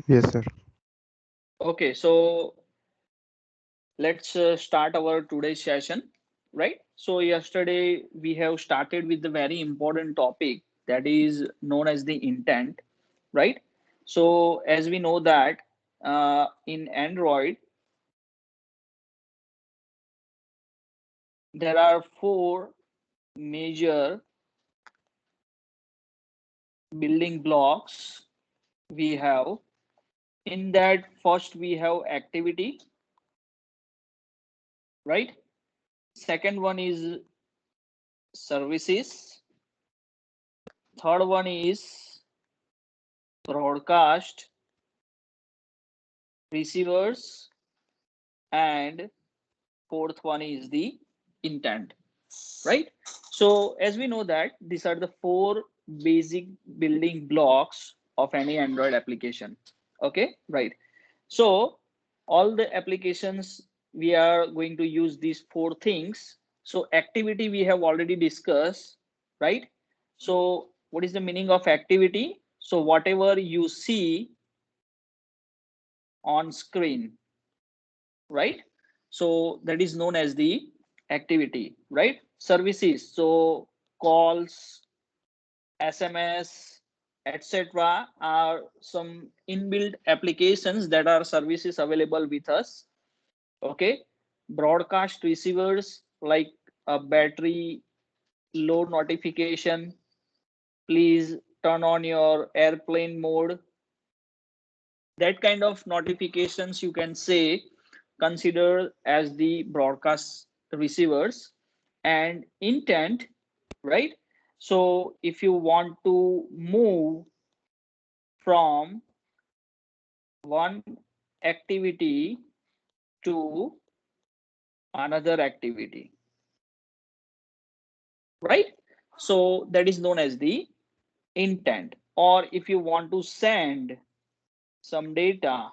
Yes, sir. Okay, so let's start our today's session, right? So yesterday we have started with the very important topic that is known as the intent, right? So as we know that in Android there are four major building blocks we have. In that, first we have activity, right? Second one is services. Third one is broadcast, receivers, and fourth one is the intent, right? So as we know that these are the four basic building blocks of any Android application. Okay, right. So all the applications we are going to use these four things. So activity we have already discussed, right? So what is the meaning of activity? So whatever you see on screen, right? So that is known as the activity, right? Services, so calls, SMS, etc. are some inbuilt applications that are services available with us. Okay, broadcast receivers like a battery low notification, please turn on your airplane mode, that kind of notifications you can say consider as the broadcast receivers. And intent, right? So if you want to move from one activity to another activity, right? So that is known as the intent. Or if you want to send some data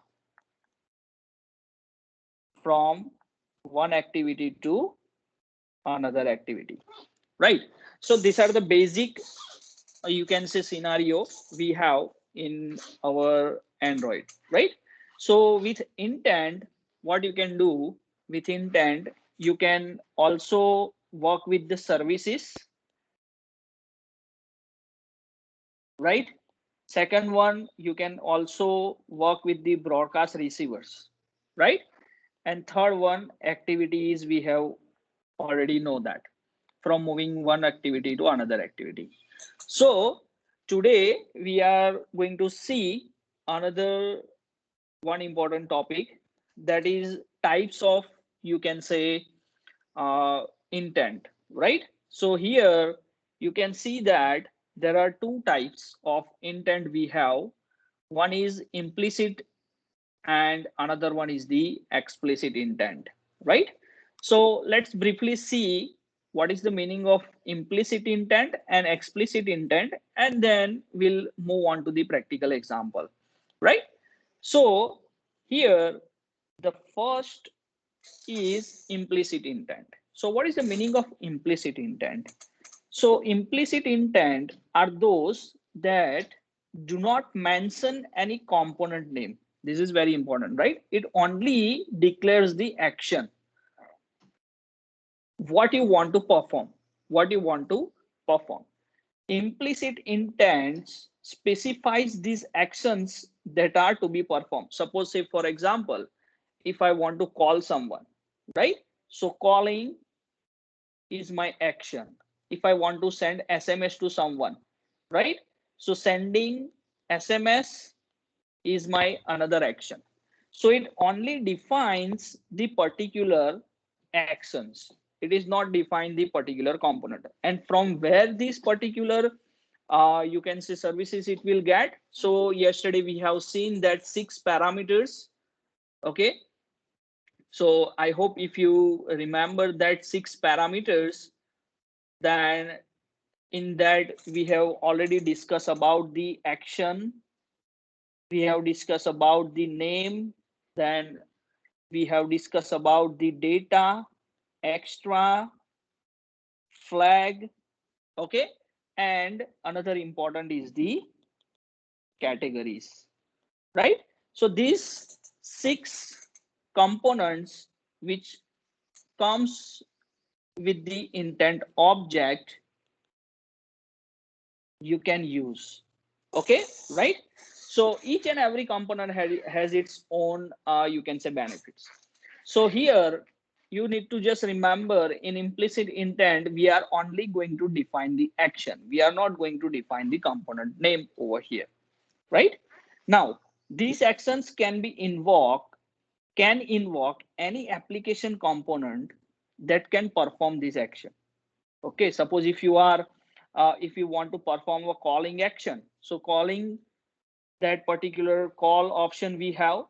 from one activity to another activity, right? So these are the basic, you can say, scenario we have in our Android, right? So with intent, what you can do with intent, you can also work with the services, right? Second one, you can also work with the broadcast receivers, right? And third one, activities, we have already know that from moving one activity to another activity. So today we are going to see another one important topic, that is types of, you can say, uh, intent, right? So here you can see that there are two types of intent we have. One is implicit and another one is the explicit intent, right? So let's briefly see what is the meaning of implicit intent and explicit intent, and then we'll move on to the practical example, right? So here the first is implicit intent. So what is the meaning of implicit intent? So implicit intent are those that do not mention any component name. This is very important, right? It only declares the action, what you want to perform, what you want to perform. Implicit intent specifies these actions that are to be performed. Suppose, say, for example, if I want to call someone, right? So calling is my action. If I want to send SMS to someone, right? So sending SMS is my another action. So it only defines the particular actions. It is not define the particular component. And from where this particular you can say services it will get. So yesterday we have seen that 6 parameters. Okay. So I hope if you remember that 6 parameters, then in that we have already discussed about the action, we have discussed about the name, then we have discussed about the data, extra, flag, okay? And another important is the categories, right? So these 6 components which comes with the intent object you can use. Okay, right? So each and every component has its own you can say benefits. So here you need to just remember, in implicit intent we are only going to define the action, we are not going to define the component name over here, right? Now these actions can invoke any application component that can perform this action. Okay, suppose if you want to perform a calling action, so calling, that particular call option we have,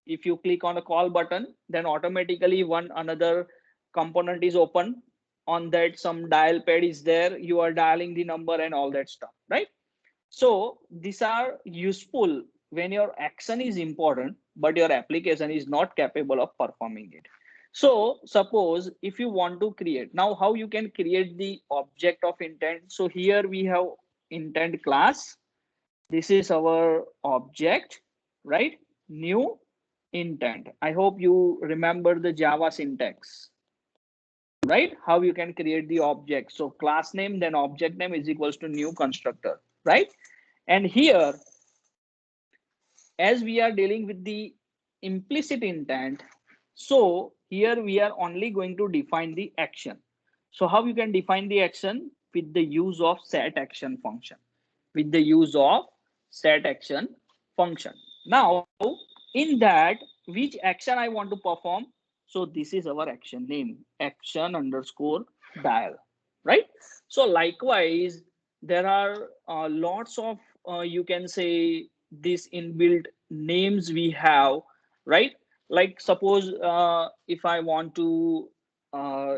if you click on the call button, then automatically one another component is open. On that, some dial pad is there, you are dialing the number and all that stuff, right? So these are useful when your action is important but your application is not capable of performing it. So suppose if you want to create, now how you can create the object of intent. So here we have intent class, this is our object, right? New intent. I hope you remember the Java syntax, right? How you can create the object. So class name then object name is equals to new constructor, right? And here, as we are dealing with the implicit intent, so here we are only going to define the action. So how you can define the action? With the use of set action function. With the use of set action function. Now, in that, which action I want to perform? So this is our action name, action underscore dial, right? So likewise, there are lots of you can say these inbuilt names we have, right? Like suppose if I want to uh,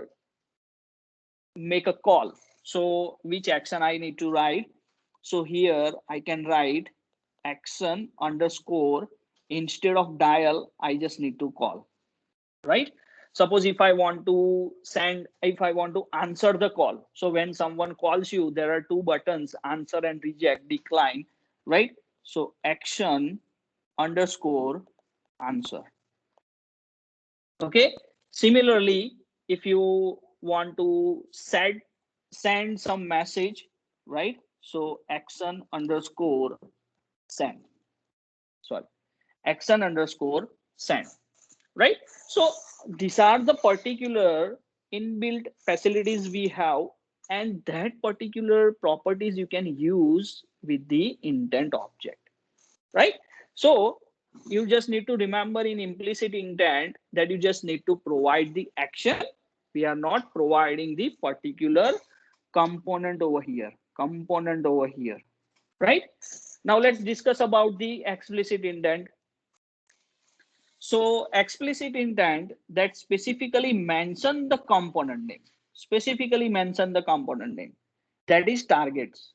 make a call, so which action I need to write? So here I can write action underscore, instead of dial I just need to call, right? Suppose if I want to send, if I want to answer the call, so when someone calls you, there are 2 buttons, answer and reject, decline, right? So action underscore answer. Okay, similarly if you want to send some message, right? So action underscore send, sorry, action underscore send, right? So these are the particular inbuilt facilities we have, and that particular properties you can use with the intent object, right? So you just need to remember in implicit intent that you just need to provide the action, we are not providing the particular component over here, right? Now let's discuss about the explicit intent. So explicit intent that specifically mention the component name, specifically mention the component name, that is targets,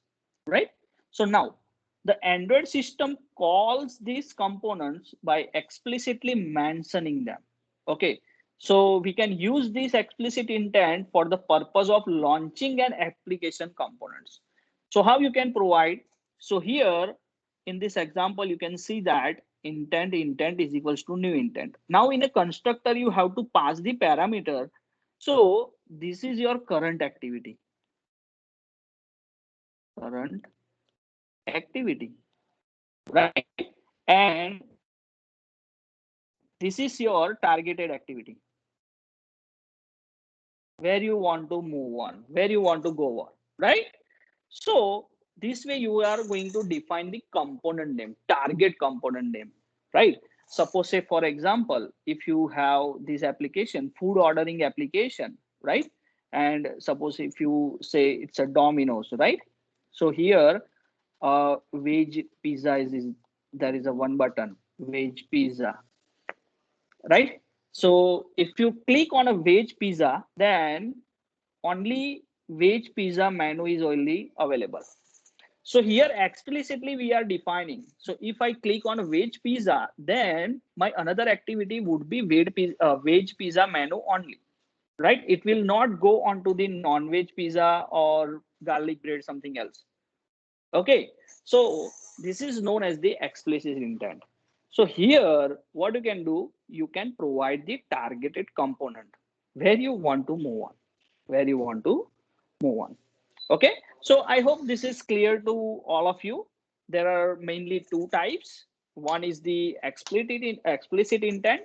right? So now the Android system calls these components by explicitly mentioning them. Okay, so we can use this explicit intent for the purpose of launching an application components. So how you can provide? So here in this example, you can see that intent is equals to new intent. Now in a constructor, you have to pass the parameter. So this is your current activity, right? And this is your targeted activity, where you want to move on, where you want to go on, right? So this way you are going to define the component name, target component name, right? Suppose say for example, if you have this application, food ordering application, right? And suppose if you say it's a Domino's, right? So here veg pizza is there is a one button, veg pizza, right? So if you click on a veg pizza, then only veg pizza menu is only available. So here explicitly we are defining. So if I click on veg pizza, then my another activity would be veg pizza menu only, right? It will not go on to the non-veg pizza or garlic bread, something else. Okay, so this is known as the explicit intent. So here, what you can do, you can provide the targeted component where you want to move on, where you want to move on. Okay, so I hope this is clear to all of you. There are mainly two types. One is the explicit intent,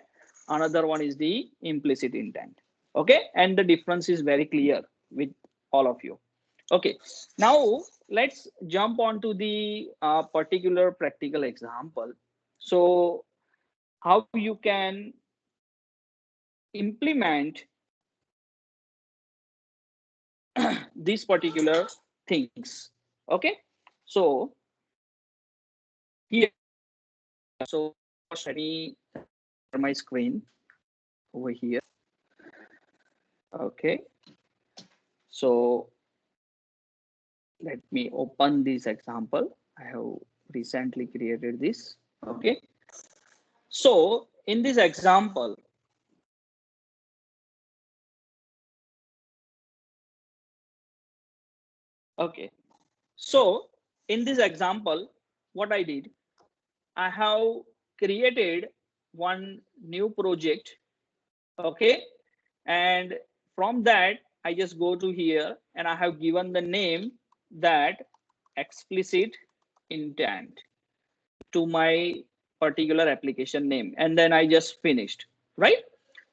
another one is the implicit intent. Okay, and the difference is very clear with all of you. Okay, now let's jump on to the particular practical example. So how you can implement these particular things. Okay, so here, so first let me share my screen over here. Okay, so let me open this example. I have recently created this. Okay, so in this example, okay, so in this example, what I did, I have created one new project. Okay, and from that I just go to here and I have given the name that explicit intent to my particular application name, and then I just finished, right?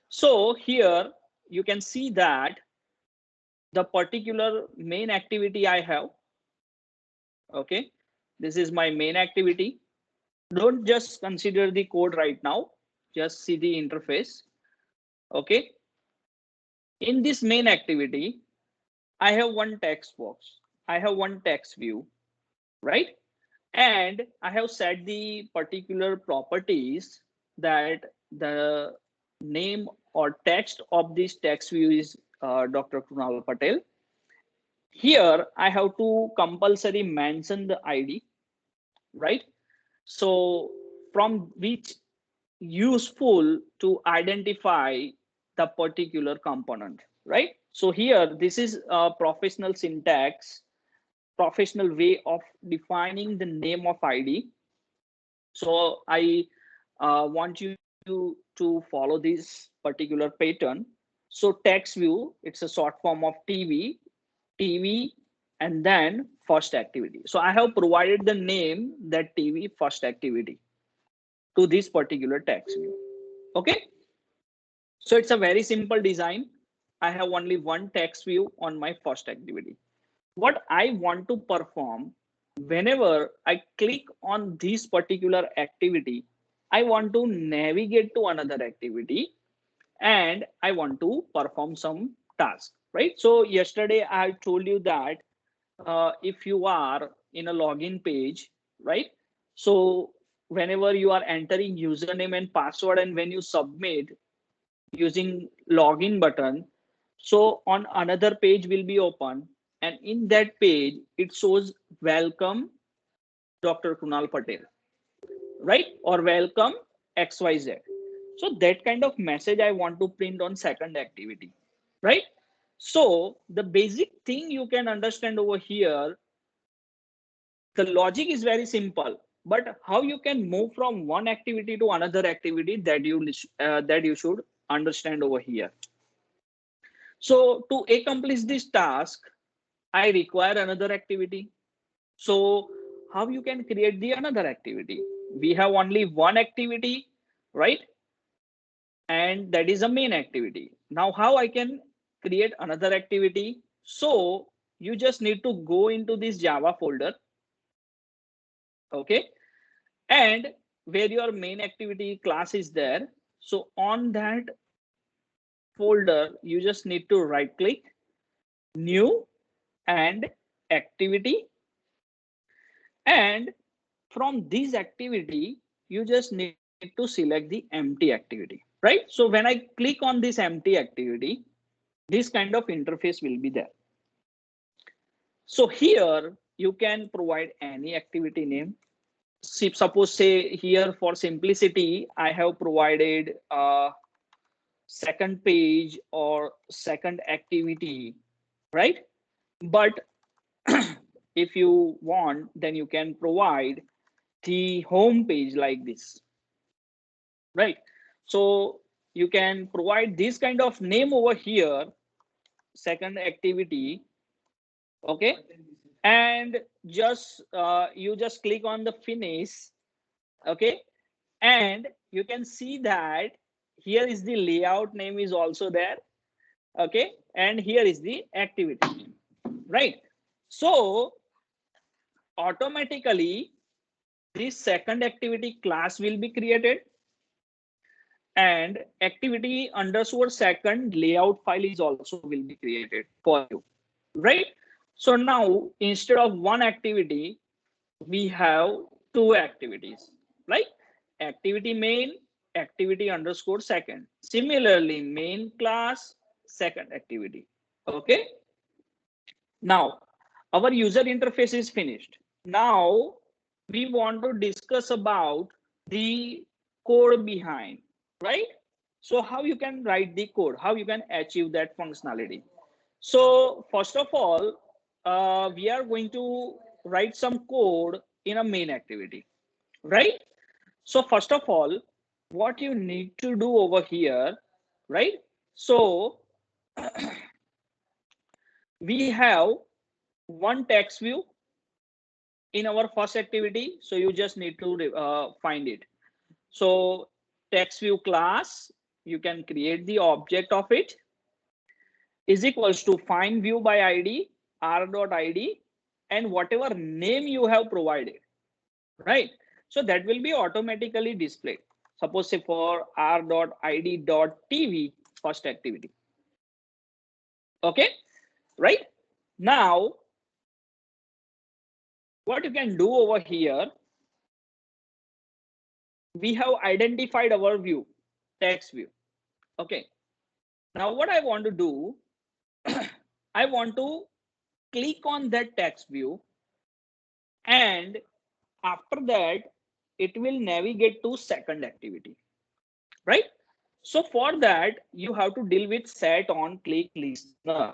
So here you can see that the particular main activity I have, okay, this is my main activity. Don't just consider the code right now, just see the interface. Okay, in this main activity I have one text box, I have one text view, right? And I have set the particular properties that the name or text of this text view is Dr. Krunal Patel. Here I have to compulsory mention the ID, right? So from which useful to identify the particular component, right? So here this is a professional syntax, professional way of defining the name of ID. So I want you to follow this particular pattern. So text view, it's a short form of TV, and then first activity. So I have provided the name that TV first activity to this particular text view. Okay, so it's a very simple design. I have only one text view on my first activity. What I want to perform, whenever I click on this particular activity, I want to navigate to another activity and I want to perform some task, right? So yesterday I told you that if you are in a login page, right? So whenever you are entering username and password and when you submit using login button, so on another page will be open, and in that page it shows welcome Dr. Kunal Patel, right? Or welcome XYZ. So that kind of message I want to print on second activity, right? So the basic thing you can understand over here, the logic is very simple, but how you can move from one activity to another activity, that you should understand over here. So to accomplish this task, I require another activity. So how you can create the another activity? We have only one activity, right? And that is a main activity. Now how I can create another activity? So you just need to go into this Java folder, okay? And where your main activity class is there. So on that folder, you just need to right click, new, and activity. And from this activity, you just need to select the empty activity, right? So when I click on this empty activity, this kind of interface will be there. So here you can provide any activity name. Suppose say here for simplicity, I have provided second page or second activity, right? But if you want, then you can provide the home page like this. right? So you can provide this kind of name over here, second activity, okay, and just you just click on the finish, okay, and you can see that here is the layout name is also there, okay, and here is the activity, right? So automatically this second activity class will be created, and activity underscore second layout file is also will be created for you, right? So now instead of one activity we have two activities, like activity main, activity underscore second. Similarly, main class, second activity. Okay. Now our user interface is finished. Now we want to discuss about the code behind, right? So how you can write the code, how you can achieve that functionality. So first of all, we are going to write some code in a main activity, right? So first of all, what you need to do over here, right? So we have one text view in our first activity. So you just need to find it. So text view class, you can create the object of it, is equals to find view by id r.id and whatever name you have provided, right? So that will be automatically displayed. Suppose say for r.id.tv first activity, okay, right? Now what you can do over here, we have identified our view, text view, okay. Now what I want to do, I want to click on that text view, and after that it will navigate to second activity, right? So for that you have to deal with set on click listener,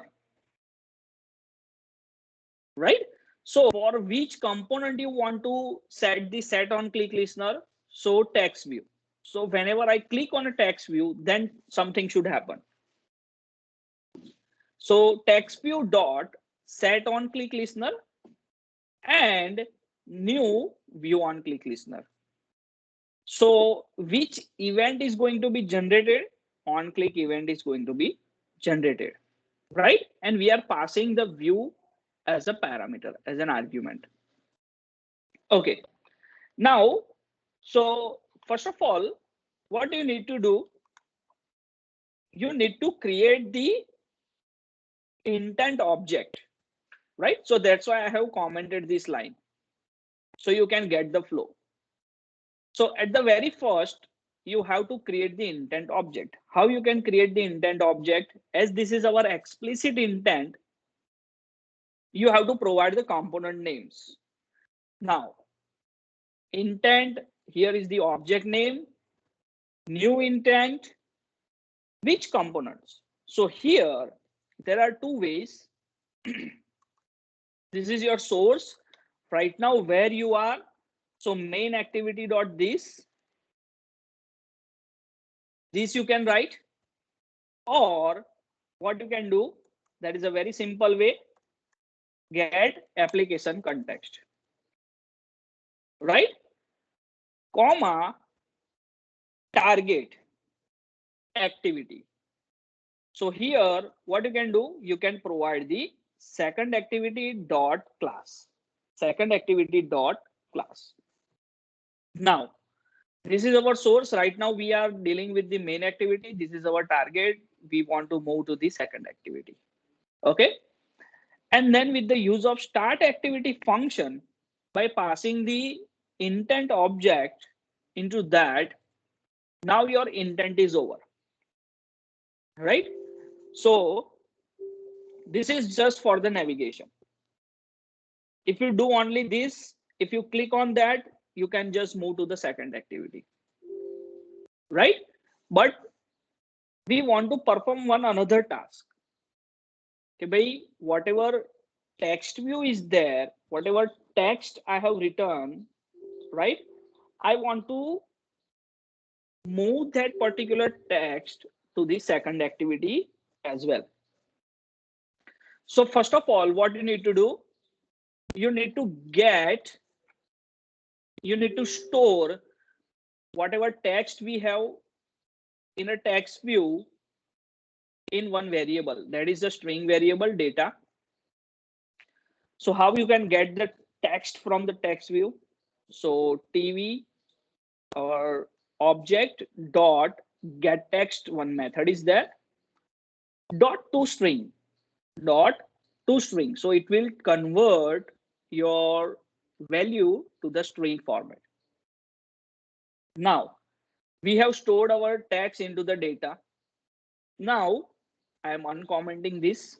right? So for which component you want to set the set on click listener? So text view. So whenever I click on a text view, then something should happen. So text view dot set on click listener and new view on click listener. So which event is going to be generated? On click event is going to be generated, right? And we are passing the view as a parameter, as an argument. Okay. Now, so first of all, what you need to do, you need to create the intent object, right? So that's why I have commented this line, so you can get the flow. So at the very first, you have to create the intent object. How you can create the intent object? As this is our explicit intent, you have to provide the component names. Now, intent, here is the object name, new intent, which components? So here, there are two ways. This is your source right now where you are. So main activity dot this you can write, or what you can do, that is a very simple way, get application context, right? Comma target activity. So here what you can do, you can provide the second activity dot class, second activity dot class. Now this is our source. Right now we are dealing with the main activity. This is our target. We want to move to the second activity, okay? And then with the use of start activity function, by passing the intent object into that, now your intent is over, right? So this is just for the navigation. If you do only this, if you click on that, you can just move to the second activity, right? But we want to perform one another task. Okay, by whatever text view is there, whatever text I have written, right? I want to move that particular text to the second activity as well. So first of all, what you need to do, you need to store whatever text we have in a text view in one variable, that is the string variable data. So how you can get the text from the text view? So tv or object dot get text, one method is there, dot to string, dot to string. So it will convert your value to the string format. Now we have stored our text into the data. Now I am uncommenting this.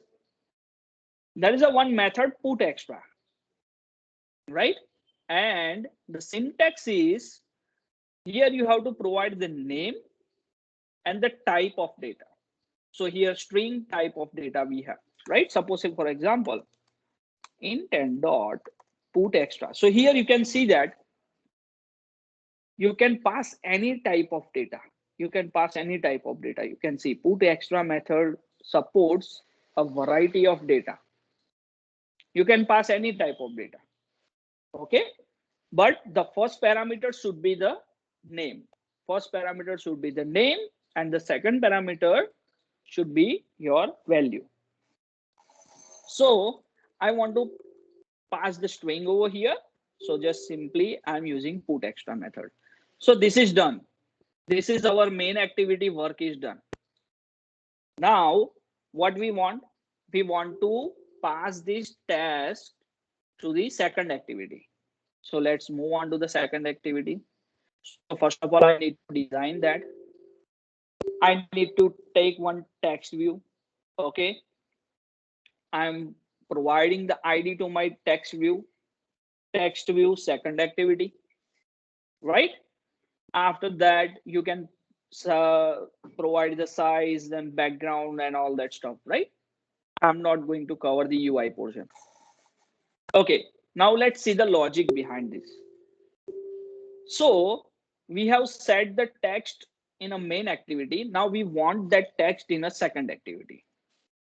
There is a one method put extra, right? And the syntax is, here you have to provide the name and the type of data. So here string type of data we have, right? Supposing for example, intent dot put extra. So here you can see that you can pass any type of data. You can pass any type of data. You can see put extra method supports a variety of data. You can pass any type of data. Okay. But the first parameter should be the name. First parameter should be the name, and the second parameter should be your value. So I want to pass the string over here. So just simply I'm using put extra method. So this is done. This is our main activity, work is done. Now what we want to pass this task to the second activity. So let's move on to the second activity. So first of all, I need to design that. I need to take one text view. Okay. I'm providing the ID to my text view second activity, right? After that, you can provide the size and background and all that stuff, right? I'm not going to cover the UI portion. Okay, now let's see the logic behind this. So we have set the text in a main activity. Now we want that text in a second activity.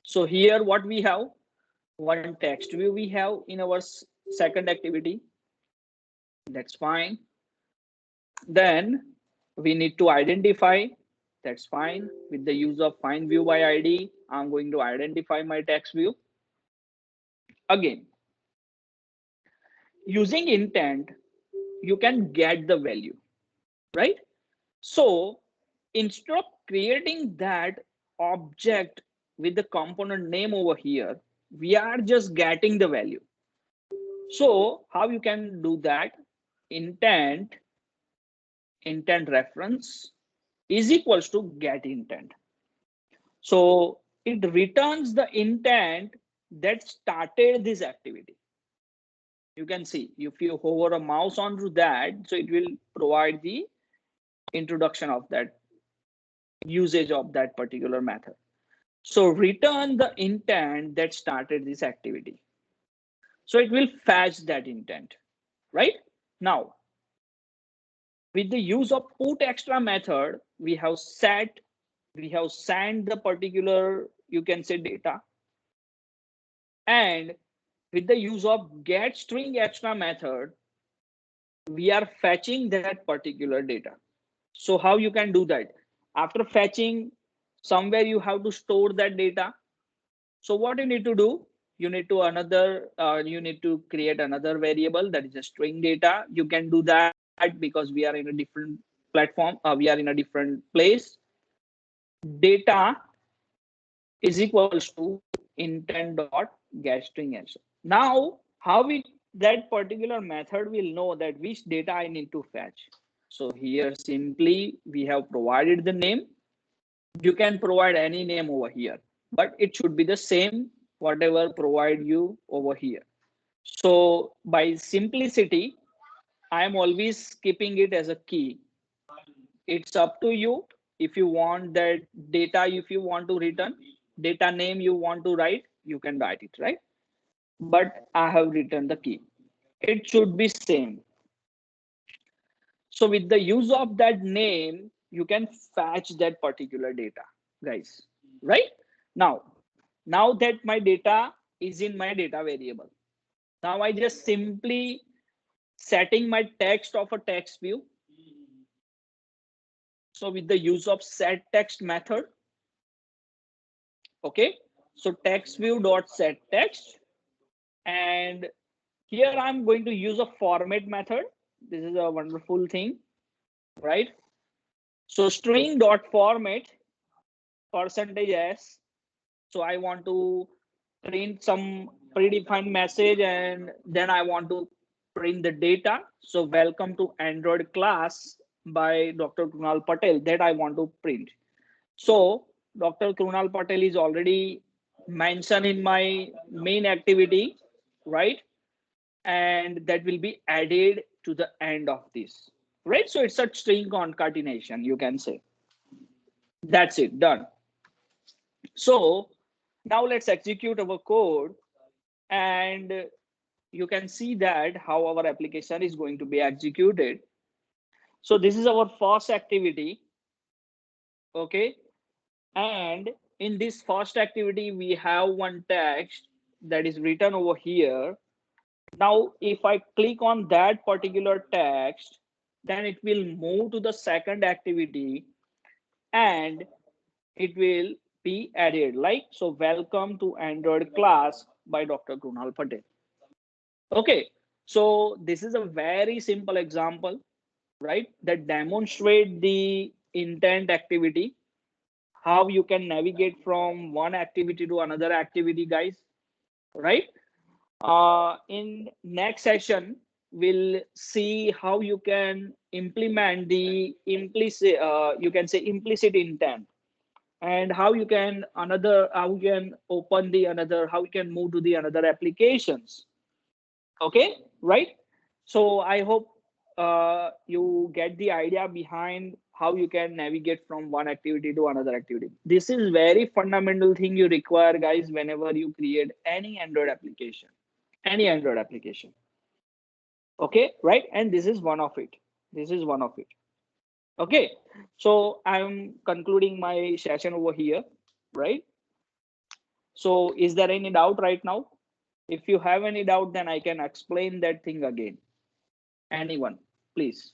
So here what we have, one text view we have in our second activity. That's fine. Then we need to identify. That's fine. With the use of find view by ID, I'm going to identify my text view. Again, using intent, you can get the value, right? So instead of creating that object with the component name over here, we are just getting the value. So how you can do that? Intent reference is equals to get intent. So it returns the intent that started this activity. You can see if you hover a mouse onto that, so it will provide the introduction of that usage of that particular method. So return the intent that started this activity. So it will fetch that intent, right? Now, with the use of put extra method, we have sent the particular, you can say, data. And with the use of get string extra method, we are fetching that particular data. So how you can do that? After fetching, somewhere you have to store that data. So what you need to do, you need to create another variable that is a string data. You can do that because we are in a different platform, we are in a different place. Data is equals to intent dot get string answer. Now how that particular method will know that which data I need to fetch. So here simply we have provided the name. You can provide any name over here, but it should be the same whatever provide you over here. So by simplicity, I am always keeping it as a key. It's up to you. If you want that data, if you want to return data name you want to write, you can write it, right? But I have written the key. It should be same. So with the use of that name, you can fetch that particular data, guys, right? Now that my data is in my data variable, now I just simply setting my text of a text view. So with the use of set text method, okay, so text view dot set text, and here I'm going to use a format method. This is a wonderful thing, right? So string dot format %s. So I want to print some predefined message, and then I want to print the data. So welcome to Android class by Dr. Krunal Patel, that I want to print. So Dr. Krunal Patel is already mentioned in my main activity, right? And that will be added to the end of this, right? So it's a string concatenation, you can say. That's it, done. So now let's execute our code, and you can see that how our application is going to be executed. So this is our first activity, okay? And in this first activity, we have one text that is written over here. Now, if I click on that particular text, then it will move to the second activity, and it will be added like, so welcome to Android class by Dr. Krunal Patel. Okay, so this is a very simple example, right, that demonstrate the intent activity, how you can navigate from one activity to another activity, guys, right? In next session, we'll see how you can implement the implicit, you can say implicit intent, and how you can open the another, how you can move to the another applications. Okay, right? So I hope you get the idea behind how you can navigate from one activity to another activity. This is very fundamental thing you require, guys, whenever you create any Android application, any Android application. Okay, right? And this is one of it. This is one of it. Okay, so I'm concluding my session over here, right? So is there any doubt right now? If you have any doubt, then I can explain that thing again. Anyone, please.